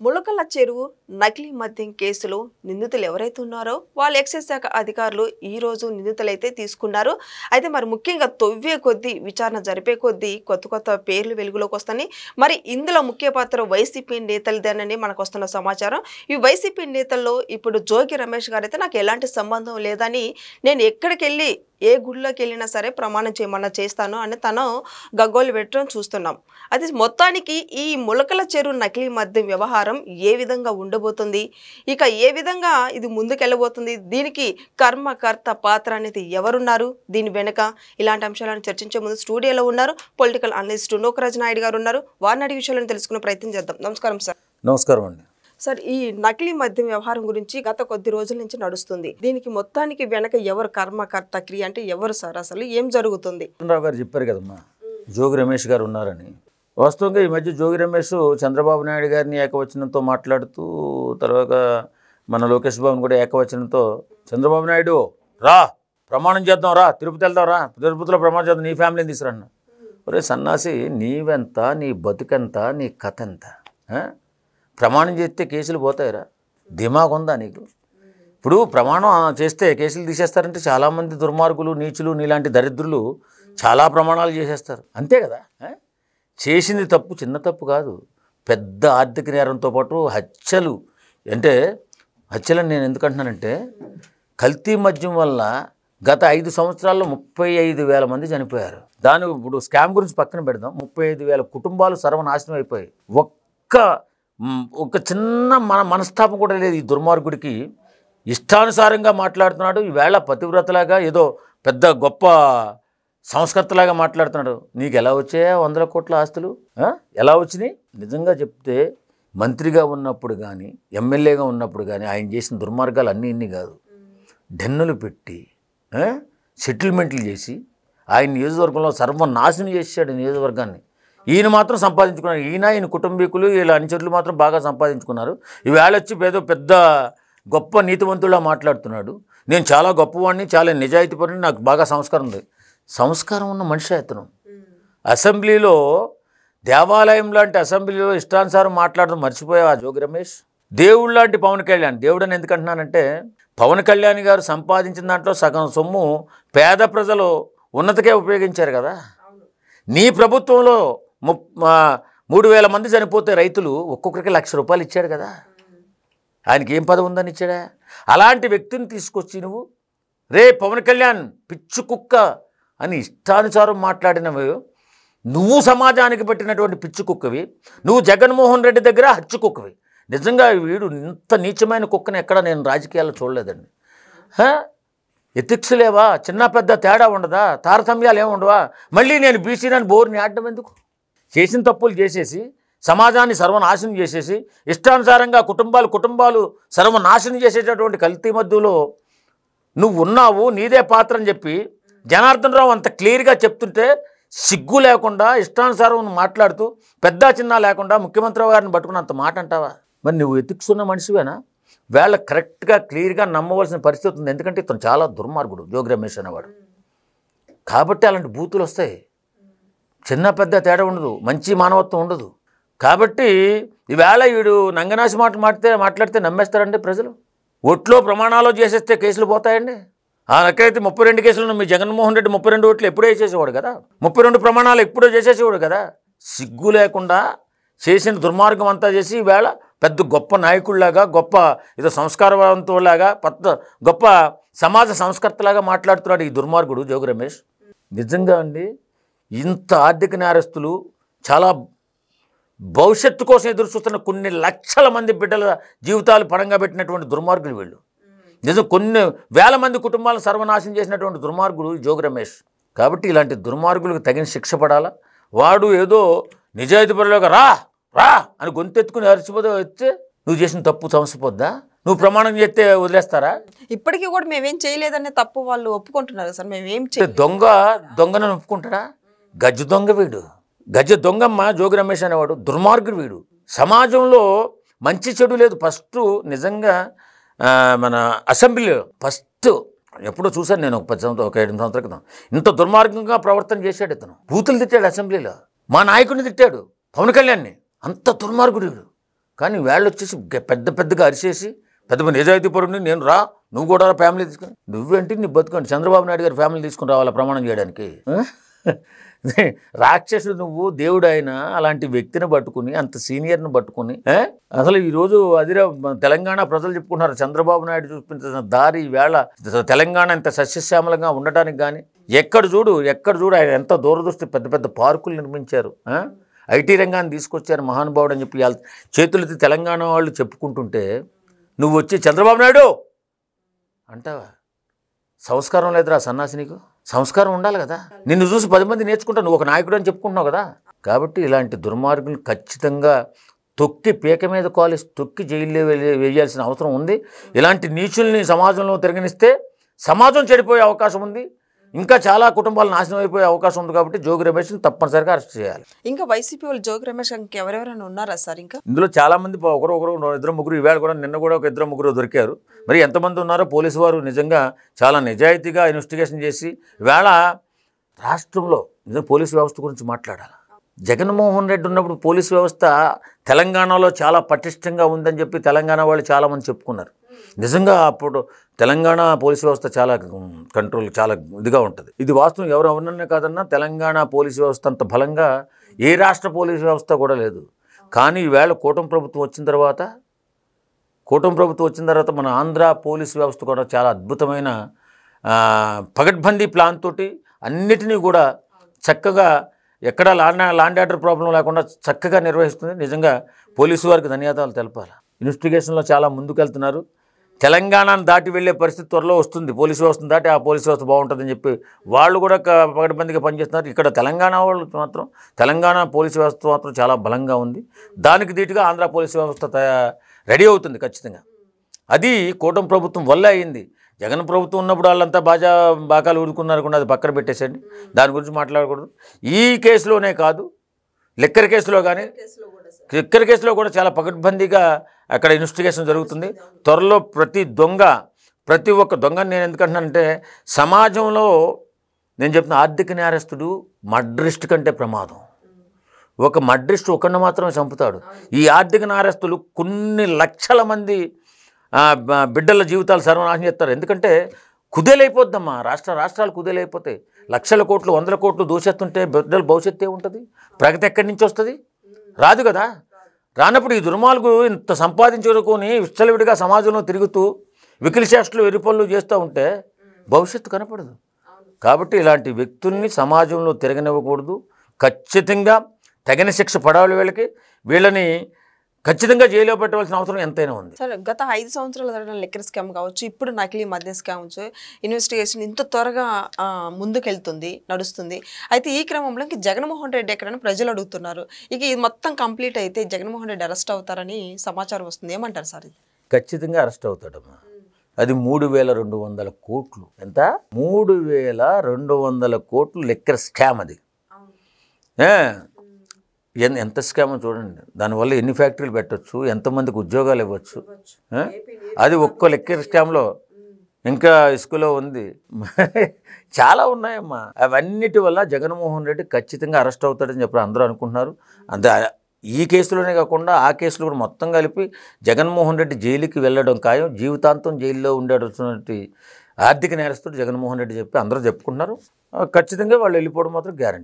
ములకల చెరువు నకిలీ మద్యం కేసులో నిందితులు ఎవరైతే ఉన్నారో వాళ్ళు ఎక్సైజ్ శాఖ అధికారులు ఈ రోజు నిందితులైతే తీసుకున్నారు. అయితే మరి ముఖ్యంగా తొవ్వే కొద్దీ విచారణ జరిపే కొద్దీ కొత్త పేర్లు వెలుగులోకి వస్తాయి. మరి ఇందులో ముఖ్య పాత్ర వైసీపీ నేతలదేనని మనకు వస్తున్న సమాచారం. ఈ వైసీపీ నేతల్లో ఇప్పుడు జోగి రమేష్ గారు అయితే నాకు ఎలాంటి సంబంధం లేదని, నేను ఎక్కడికి వెళ్ళి ఏ గుడిలోకి వెళ్ళినా సరే ప్రమాణం చేయమన్నా చేస్తాను అని తను గగ్గోలు పెట్టడం చూస్తున్నాం. అది మొత్తానికి ఈ ములకల చెరువు నకిలీ మద్యం వ్యవహారం ఏ విధంగా ఉండబోతుంది, ఇక ఏ విధంగా ఇది ముందుకెళ్ళబోతుంది, దీనికి కర్మకర్త పాత్ర అనేది ఎవరున్నారు, దీని వెనుక ఇలాంటి అంశాలను చర్చించే ముందు స్టూడియోలో ఉన్నారు పొలిటికల్ అనలిస్ట్ నూకరాజ్ నాయుడు గారు ఉన్నారు. వారిని అడిగే విషయాలను తెలుసుకునే ప్రయత్నం చేద్దాం. నమస్కారం సార్. నమస్కారం అండి. సార్, ఈ నకిలీ మద్యం వ్యవహారం గురించి గత కొద్ది రోజుల నుంచి నడుస్తుంది. దీనికి మొత్తానికి వెనక ఎవరు కర్మకర్త క్రియ అంటే ఎవరు సార్, అసలు ఏం జరుగుతుంది? చంద్రబాబు గారు చెప్పారు కదమ్మా, జోగి రమేష్ గారు ఉన్నారని. వాస్తవంగా ఈ మధ్య జోగి రమేష్ చంద్రబాబు నాయుడు గారిని ఏకవచనంతో మాట్లాడుతూ, తర్వాత మన లోకేష్ బాబుని కూడా ఏకవచనంతో, చంద్రబాబు నాయుడు రా ప్రమాణం చేద్దాం, రా తిరుపతి వెళ్దాం, రా తిరుపతిలో ప్రమాణం చేద్దాం, నీ ఫ్యామిలీని తీసుకురన్నా. ఒరే సన్నాసి, నీవెంత, నీ బతుకెంత, నీ కథ ఎంత? ప్రమాణం చేస్తే కేసులు పోతాయిరా? దిమాగ్ ఉందా నీకు? ఇప్పుడు ప్రమాణం చేస్తే కేసులు తీసేస్తారంటే చాలామంది దుర్మార్గులు, నీచులు, నీలాంటి దరిద్రులు చాలా ప్రమాణాలు చేసేస్తారు, అంతే కదా. చేసింది తప్పు చిన్న తప్పు కాదు, పెద్ద ఆర్థిక నేరంతో పాటు హత్యలు. అంటే హత్యలని నేను ఎందుకంటున్నానంటే, కల్తీ మద్యం వల్ల గత 5 సంవత్సరాల్లో 35,000 మంది చనిపోయారు. దాని ఇప్పుడు స్కామ్ గురించి పక్కన పెడదాం. 35,000 కుటుంబాలు సర్వనాశనం అయిపోయాయి. ఒక చిన్న మనస్తాపం కూడా లేదు ఈ దుర్మార్గుడికి. ఇష్టానుసారంగా మాట్లాడుతున్నాడు. ఈవేళ పతివ్రతలాగా ఏదో పెద్ద గొప్ప సంస్కర్తలాగా మాట్లాడుతున్నాడు. నీకు ఎలా వచ్చాయా 100 కోట్ల ఆస్తులు? ఎలా వచ్చినాయి? నిజంగా చెప్తే మంత్రిగా ఉన్నప్పుడు కానీ, ఎమ్మెల్యేగా ఉన్నప్పుడు కానీ ఆయన చేసిన దుర్మార్గాలు ఇన్ని కాదు. డెన్నులు పెట్టి సెటిల్మెంట్లు చేసి ఆయన నియోజకవర్గంలో సర్వనాశనం చేసాడు నియోజకవర్గాన్ని. ఈయన మాత్రం సంపాదించుకున్నారు. ఈయన కుటుంబీకులు వీళ్ళ అనుచరులు మాత్రం బాగా సంపాదించుకున్నారు. ఈవేళ వచ్చి పెద్ద గొప్ప నీతివంతులా మాట్లాడుతున్నాడు. నేను చాలా గొప్పవాడిని, చాలా నిజాయితీపరుని, నాకు బాగా సంస్కారం ఉంది. సంస్కారం ఉన్న మనిషి అతను. అసెంబ్లీలో, దేవాలయం లాంటి అసెంబ్లీలో ఇష్టానుసారం మాట్లాడడం మర్చిపోయావా జోగి రమేష్? దేవుడు లాంటి పవన్ కళ్యాణ్, దేవుడు అని ఎందుకంటున్నానంటే, పవన్ కళ్యాణ్ గారు సంపాదించిన దాంట్లో సగం సొమ్ము పేద ప్రజలు ఉన్నతకే ఉపయోగించారు కదా. నీ ప్రభుత్వంలో 3,000 మంది చనిపోతే రైతులు ఒక్కొక్కరికి ₹1,00,000 ఇచ్చాడు కదా. ఆయనకి ఏం పదవి ఉందని ఇచ్చాడా? అలాంటి వ్యక్తిని తీసుకొచ్చి నువ్వు రే పవన్ కళ్యాణ్ పిచ్చు కుక్క అని ఇష్టానుసారం మాట్లాడినవి. నువ్వు సమాజానికి పెట్టినటువంటి పిచ్చు కుక్కవి. నువ్వు జగన్మోహన్ రెడ్డి దగ్గర హచ్చు కుక్కవి. నిజంగా వీడు ఇంత నీచమైన కుక్కని ఎక్కడ నేను రాజకీయాల్లో చూడలేదండి. ఎథిక్స్ లేవా? చిన్న పెద్ద తేడా ఉండదా? తారతమ్యాలు ఏముండవా? మళ్ళీ నేను బీసీని బోర్ని ఆడడం ఎందుకు? చేసిన తప్పులు చేసేసి సమాజాన్ని సర్వనాశనం చేసేసి ఇష్టానుసారంగా కుటుంబాలు సర్వనాశనం చేసేటటువంటి కల్తీ మధ్యలో నువ్వు ఉన్నావు, నీదే పాత్ర అని చెప్పి జనార్దన్ రావు అంత క్లియర్గా చెప్తుంటే సిగ్గు లేకుండా ఇష్టానుసారం మాట్లాడుతూ పెద్ద చిన్న లేకుండా ముఖ్యమంత్రి గారిని పట్టుకుని అంత మాట అంటావా? మరి నువ్వు ఎథిక్స్ ఉన్న మనిషివేనా? వేళ కరెక్ట్గా క్లియర్గా నమ్మవలసిన పరిస్థితి ఉంది. ఎందుకంటే ఇతను చాలా దుర్మార్గుడు జోగి రమేష్ అనేవాడు. కాబట్టి అలాంటి బూతులు వస్తాయి. చిన్న పెద్ద తేడా ఉండదు, మంచి మానవత్వం ఉండదు. కాబట్టి ఈవేళ వీడు నంగనాసి మాట్లాడితే నమ్మేస్తారండి ప్రజలు. ఓట్లో ప్రమాణాలు చేసేస్తే కేసులు పోతాయండి. ఎక్కడైతే 32 కేసులు మీ జగన్మోహన్ రెడ్డి 32 ఓట్లు ఎప్పుడో చేసేవాడు కదా, 32 ప్రమాణాలు ఎప్పుడో చేసేసేవాడు కదా. సిగ్గు లేకుండా చేసిన దుర్మార్గం అంతా చేసి ఈవేళ పెద్ద గొప్ప నాయకుడిలాగా, గొప్ప ఏదో సంస్కారవంతులాగా, గొప్ప సమాజ సంస్కర్తలాగా మాట్లాడుతున్నాడు ఈ దుర్మార్గుడు జోగి రమేష్. నిజంగా అండి, ఇంత ఆర్థిక నేరస్తులు, చాలా భవిష్యత్తు కోసం ఎదురు చూస్తున్న కొన్ని లక్షల మంది బిడ్డల జీవితాలు పణంగా పెట్టినటువంటి దుర్మార్గులు వీళ్ళు. నిజం కొన్ని వేల మంది కుటుంబాలను సర్వనాశనం చేసినటువంటి దుర్మార్గుడు జోగి రమేష్. కాబట్టి ఇలాంటి దుర్మార్గులకు తగిన శిక్ష పడాలా. వాడు ఏదో నిజాయితీపరులుగా రా రా అని గొంతెత్తుకుని అరిచిపోతే వచ్చే నువ్వు చేసిన తప్పు సమసిపోద్దా? నువ్వు ప్రమాణం చేస్తే వదిలేస్తారా? ఇప్పటికీ కూడా మేమేం చేయలేదనే తప్పు వాళ్ళు ఒప్పుకుంటున్నారు సార్. మేమేం దొంగను ఒప్పుకుంటాడా? గజ్జ దొంగ వీడు, గజ్జ దొంగమ్మ జోగి రమేష్ అనేవాడు దుర్మార్గుడు వీడు. సమాజంలో మంచి చెడు లేదు. ఫస్ట్ నిజంగా మన అసెంబ్లీలో ఫస్ట్ ఎప్పుడో చూశాను నేను, ఒక 7 సంవత్సరాల క్రితం. ఇంత దుర్మార్గంగా ప్రవర్తన చేశాడు ఇతను. బూతులు తిట్టాడు అసెంబ్లీలో, మా నాయకుడిని తిట్టాడు, పవన్ కళ్యాణ్ని. అంత దుర్మార్గుడు వీడు. కానీ వాళ్ళు వచ్చేసి పెద్ద పెద్దగా అరిచేసి పెద్ద నిజాయితీ పరుడిని నేను రా, నువ్వు కూడా రా ఫ్యామిలీ తీసుకుని. నువ్వేంటి నీ బతుకండి, చంద్రబాబు నాయుడు గారి ఫ్యామిలీ తీసుకుని రావాలా ప్రమాణం చేయడానికి? రాక్షసుడు నువ్వు, దేవుడు ఆయన అలాంటి వ్యక్తిని పట్టుకుని, అంత సీనియర్ని పట్టుకుని అసలు ఈరోజు అదిరా తెలంగాణ ప్రజలు చెప్పుకుంటున్నారు చంద్రబాబు నాయుడు చూపించిన దారి. ఈవేళ తెలంగాణ ఇంత సస్యశ్యామలంగా ఉండటానికి కానీ ఎక్కడ చూడు ఆయన ఎంత దూరదృష్టి, పెద్ద పెద్ద పార్కులు నిర్మించారు, ఐటీ రంగాన్ని తీసుకొచ్చారు మహానుభావుడు అని చెప్పి చేతులెత్తి తెలంగాణ వాళ్ళు చెప్పుకుంటుంటే నువ్వు వచ్చి చంద్రబాబు నాయుడు అంటావా? సంస్కారం లేదురా సన్నాసి, నీకు సంస్కారం ఉండాలి కదా. నిన్ను చూసి 10 మంది నేర్చుకుంటావు, నువ్వు ఒక నాయకుడు అని చెప్పుకుంటున్నావు కదా. కాబట్టి ఇలాంటి దుర్మార్గులు ఖచ్చితంగా తొక్కి పీక మీద కాలేసి తొక్కి జైల్లో వేయాల్సిన అవసరం ఉంది. ఇలాంటి నీచుల్ని సమాజంలో తిరగనిస్తే సమాజం చెడిపోయే అవకాశం ఉంది, ఇంకా చాలా కుటుంబాలు నాశనం అయిపోయే అవకాశం ఉంది. కాబట్టి జోగి రమేష్ని తప్పనిసరిగా అరెస్ట్ చేయాలి. ఇంకా వైసీపీ వాళ్ళు జోగి రమేష్ ఎవరెవరైనా ఉన్నారా సార్? ఇంకా ఇందులో చాలామంది ఒకరు 2-3 ఈవేళ కూడా నిన్న కూడా ఒక 2-3 దొరికారు. మరి ఎంతమంది ఉన్నారో పోలీసు వారు నిజంగా చాలా నిజాయితీగా ఇన్వెస్టిగేషన్ చేసి ఈవేళ రాష్ట్రంలో నిజంగా పోలీసు వ్యవస్థ గురించి మాట్లాడాలి. జగన్మోహన్ రెడ్డి ఉన్నప్పుడు పోలీసు వ్యవస్థ తెలంగాణలో చాలా పటిష్టంగా ఉందని చెప్పి తెలంగాణ వాళ్ళు చాలామంది చెప్పుకున్నారు. నిజంగా అప్పుడు తెలంగాణ పోలీసు వ్యవస్థ చాలా కంట్రోల్, చాలా ఇదిగా ఉంటుంది. ఇది వాస్తవం, ఎవరు అవునన్నా కాదన్నా తెలంగాణ పోలీసు వ్యవస్థ అంత బలంగా ఏ రాష్ట్ర పోలీసు వ్యవస్థ కూడా లేదు. కానీ ఈవేళ కూటమి ప్రభుత్వం వచ్చిన తర్వాత మన ఆంధ్ర పోలీసు వ్యవస్థ కూడా చాలా అద్భుతమైన పగడ్బందీ ప్లాన్ తోటి అన్నిటినీ కూడా చక్కగా ఎక్కడ ల్యాండ్ ఆర్డర్ ప్రాబ్లం లేకుండా చక్కగా నిర్వహిస్తుంది. నిజంగా పోలీసు వారికి ధన్యవాదాలు తెలపాలి. ఇన్వెస్టిగేషన్లో చాలా ముందుకెళ్తున్నారు. తెలంగాణను దాటి వెళ్ళే పరిస్థితి త్వరలో వస్తుంది. పోలీసు వ్యవస్థను దాటి ఆ పోలీసు వ్యవస్థ బాగుంటుందని చెప్పి వాళ్ళు కూడా పగడ్బందీగా పనిచేస్తున్నారు. ఇక్కడ తెలంగాణ వాళ్ళు మాత్రం తెలంగాణ పోలీసు వ్యవస్థ మాత్రం చాలా బలంగా ఉంది. దానికి ధీటుగా ఆంధ్ర పోలీసు వ్యవస్థ రెడీ అవుతుంది ఖచ్చితంగా. అది కూటమి ప్రభుత్వం వల్ల అయింది. జగన్ ప్రభుత్వం ఉన్నప్పుడు వాళ్ళంతా బాకాలు ఊరుకున్నారు కూడా, అది పక్కన పెట్టేసండి, దాని గురించి మాట్లాడకూడదు. ఈ కేసులోనే కాదు, లిక్కర్ కేసులో కానీ లిక్కర్ కేసులో కూడా చాలా పకడ్బందీగా అక్కడ ఇన్వెస్టిగేషన్ జరుగుతుంది. త్వరలో ప్రతి ఒక్క దొంగని నేను ఎందుకంటున్నానంటే సమాజంలో నేను చెప్తున్న ఆర్థిక నేరస్తుడు మర్డరిస్ట్ కంటే ప్రమాదం. ఒక మర్డరిస్ట్ ఒకరిని మాత్రమే చంపుతాడు. ఈ ఆర్థిక నేరస్తులు కొన్ని లక్షల మంది బిడ్డల జీవితాలు సర్వనాశనం చేస్తారు. ఎందుకంటే కుదేలైపోద్దమ్మా, రాష్ట్రాలు కుదేలైపోతాయి. లక్షల కోట్లు 100 కోట్లు దోషేస్తుంటే బిడ్డల భవిష్యత్తు ఏముంటుంది? ప్రగతి ఎక్కడి నుంచి వస్తుంది? రాదు కదా. రానప్పుడు ఈ దుర్మార్గులు ఇంత సంపాదించుకొని విచ్చలవిడిగా సమాజంలో తిరుగుతూ వికిలి చేష్టలు వెర్రిపనులు చేస్తూ ఉంటే భవిష్యత్తు కనపడదు. కాబట్టి ఇలాంటి వ్యక్తుల్ని సమాజంలో తిరగనివ్వకూడదు. ఖచ్చితంగా తగిన శిక్ష పడాలి. వీళ్ళని ఖచ్చితంగా జైల్లో పెట్టవలసిన అవసరం ఎంతైనా ఉంది. సరే, గత 5 సంవత్సరాల జరిగిన లిక్కర్ స్కామ్ కావచ్చు, ఇప్పుడు నకిలీ మద్య స్కామ్ కావచ్చు, ఇన్వెస్టిగేషన్ ఇంత త్వరగా నడుస్తుంది. అయితే ఈ క్రమంలో జగన్మోహన్ రెడ్డి ఎక్కడని ప్రజలు అడుగుతున్నారు. ఇక ఇది మొత్తం కంప్లీట్ అయితే జగన్మోహన్ రెడ్డి అరెస్ట్ అవుతారని సమాచారం వస్తుంది. ఏమంటారు సార్? ఇది ఖచ్చితంగా అరెస్ట్ అవుతాడమ్మా. అది 3200 కోట్లు. ఎంత? 3200 కోట్లు లిక్కర్ స్కామ్. అది ఎంత స్కామో చూడండి. దానివల్ల ఎన్ని ఫ్యాక్టరీలు పెట్టచ్చు, ఎంతమందికి ఉద్యోగాలు ఇవ్వచ్చు. అది ఒక్క లిక్కర్ స్కామ్లో. ఇంకా ఇసుకలో ఉంది, చాలా ఉన్నాయమ్మా. అవన్నిటి వల్ల జగన్మోహన్ రెడ్డి ఖచ్చితంగా అరెస్ట్ అవుతాడని చెప్పి అందరూ అనుకుంటున్నారు. ఈ కేసులోనే కాకుండా ఆ కేసులు కూడా మొత్తం కలిపి జగన్మోహన్ రెడ్డి జైలుకి వెళ్ళడం ఖాయం. జీవితాంతం జైల్లో ఉండేటువంటి ఆర్థిక నేరస్తుడు జగన్మోహన్ రెడ్డి చెప్పి అందరూ చెప్పుకుంటున్నారు. ఖచ్చితంగా వాళ్ళు వెళ్ళిపోవడం మాత్రం గ్యారంటీ.